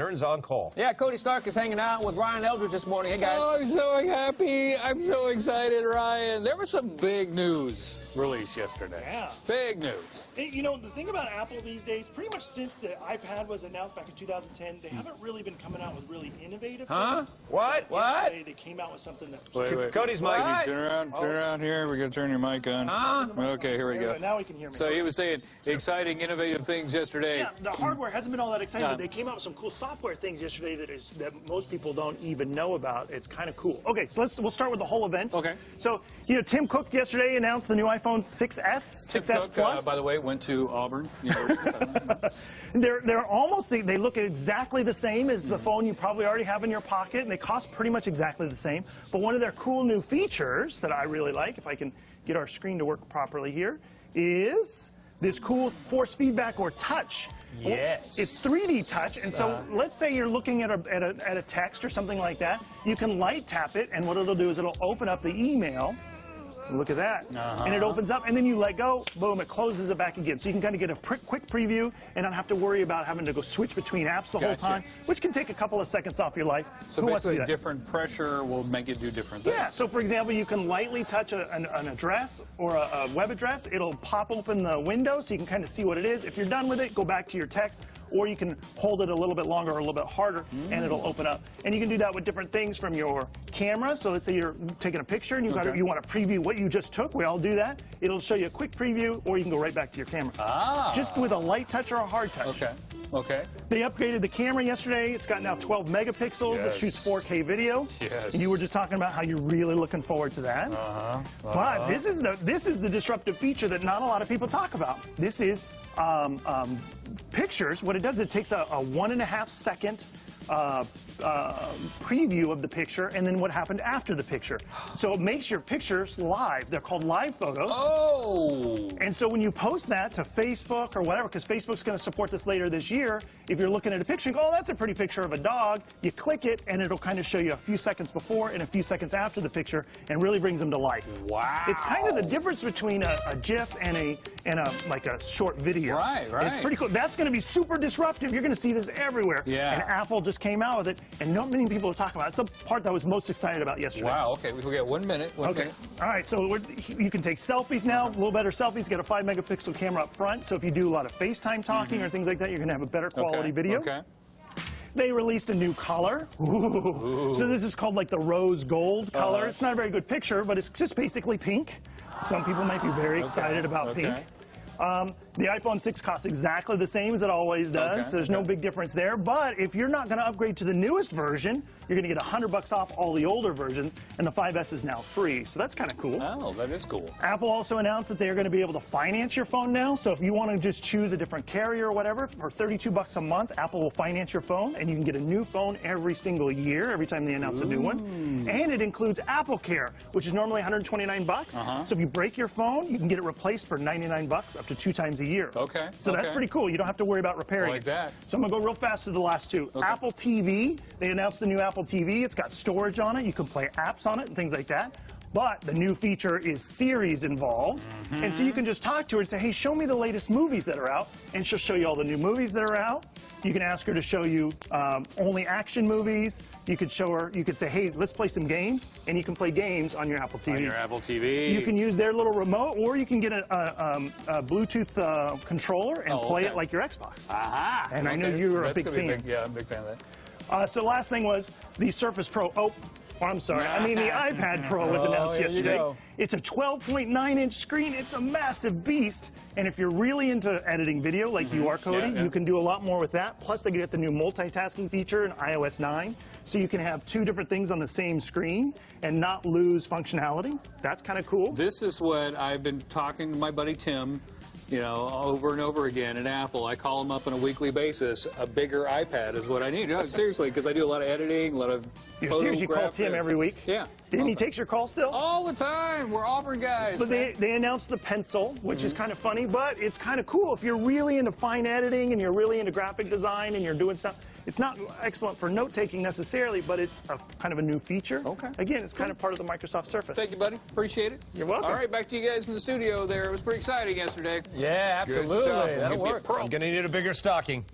Nern's on call. Yeah, Cody Stark is hanging out with Ryan Eldridge this morning. Hey, guys. Oh, I'm so happy. I'm so excited, Ryan. There was some big news released yesterday. Yeah. Big news. You know, the thing about Apple these days, pretty much since the iPad was announced back in 2010, they haven't really been coming out with really innovative things. What? Yesterday, they came out with something that was... Wait. Cody's mic. Turn around here. We're going to turn your mic on. Okay, here we go. Now we can hear me. So he was saying exciting, innovative things yesterday. Yeah, the hardware hasn't been all that exciting, but they came out with some cool software things yesterday that most people don't even know about. It's kind of cool. Okay, so we'll start with the whole event. Okay. So, you know, Tim Cook yesterday announced the new iPhone 6S, 6S Plus. By the way, went to Auburn University. They're almost, they look exactly the same as the phone you probably already have in your pocket, and they cost pretty much exactly the same. But one of their cool new features that I really like, if I can get our screen to work properly here, is this cool force feedback or touch. Yes. It's 3D touch, and so let's say you're looking at a text or something like that. You can light tap it, and what it'll do is it'll open up the email. Look at that. And it opens up, and then you let go, boom, it closes it back again. So you can kind of get a quick preview and not have to worry about having to go switch between apps the whole time, which can take a couple of seconds off your life. So basically, different pressure will make it do different things. Yeah, so for example, you can lightly touch an address or a web address. It'll pop open the window so you can kind of see what it is. If you're done with it, go back to your text, or you can hold it a little bit longer or a little bit harder, and it'll open up. And you can do that with different things from your camera. So let's say you're taking a picture and you want to preview what you just took. We all do that. It'll show you a quick preview, or you can go right back to your camera. Just with a light touch or a hard touch. Okay. They upgraded the camera yesterday. It's got now 12 megapixels. It shoots 4K video. And you were just talking about how you're really looking forward to that. But this is the disruptive feature that not a lot of people talk about. This is pictures. What it does, it takes a 1.5 second preview of the picture and then what happened after the picture. So it makes your pictures live. They're called live photos. And so when you post that to Facebook or whatever, because Facebook's going to support this later this year, if you're looking at a picture and go, oh, that's a pretty picture of a dog, you click it and it'll kind of show you a few seconds before and a few seconds after the picture and really brings them to life. Wow. It's kind of the difference between a GIF and like a short video. Right. It's pretty cool. That's going to be super disruptive. You're going to see this everywhere. And Apple just came out with it, and not many people are talking about it. It's the part that I was most excited about yesterday. Wow, okay, we got 1 minute. One minute. All right, so you can take selfies now, a little better selfies. Got a 5 megapixel camera up front, so if you do a lot of FaceTime talking or things like that, you're going to have a better quality video. They released a new color. So this is called like the rose gold color. It's not a very good picture, but it's just basically pink. Some people might be very excited about pink. The iPhone 6 costs exactly the same as it always does. So there's no big difference there. But if you're not going to upgrade to the newest version, you're going to get $100 off all the older versions, and the 5S is now free. So that's kind of cool. Oh, that is cool. Apple also announced that they're going to be able to finance your phone now. So if you want to just choose a different carrier or whatever, for $32 a month, Apple will finance your phone, and you can get a new phone every single year, every time they announce a new one. And it includes Apple Care, which is normally $129. So if you break your phone, you can get it replaced for $99 up to 2 times a year. So that's pretty cool. You don't have to worry about repairing it. So I'm going to go real fast through the last two. Apple TV, they announced the new Apple TV. It's got storage on it. You can play apps on it and things like that. But the new feature is Siri's involved. And so you can just talk to her and say, hey, show me the latest movies that are out. And she'll show you all the new movies that are out. You can ask her to show you only action movies. You could show her, you could say, hey, let's play some games. And you can play games on your Apple TV. On your Apple TV. You can use their little remote, or you can get a Bluetooth controller and play it like your Xbox. And I know you're a big fan. Yeah, I'm a big fan of that. So last thing was the Surface Pro. I'm sorry. I mean, the iPad Pro was announced yesterday. It's a 12.9-inch screen. It's a massive beast. And if you're really into editing video like you are, Cody, you can do a lot more with that. Plus, they get the new multitasking feature in iOS 9. So you can have 2 different things on the same screen and not lose functionality. That's kind of cool. This is what I've been talking to my buddy Tim, you know, over and over again at Apple. I call them up on a weekly basis. A bigger iPad is what I need. No, seriously, because I do a lot of editing, a lot of You call Tim every week? Yeah. And he takes your call still? All the time. We're Auburn guys. But they announced the Pencil, which is kind of funny, but it's kind of cool. If you're really into fine editing and you're really into graphic design and you're doing stuff, it's not excellent for note-taking necessarily, but it's kind of a new feature. Again, it's kind of part of the Microsoft Surface. Thank you, buddy. Appreciate it. You're welcome. All right, back to you guys in the studio there. It was pretty exciting yesterday. Yeah, absolutely. That'll work. I'm going to need a bigger stocking.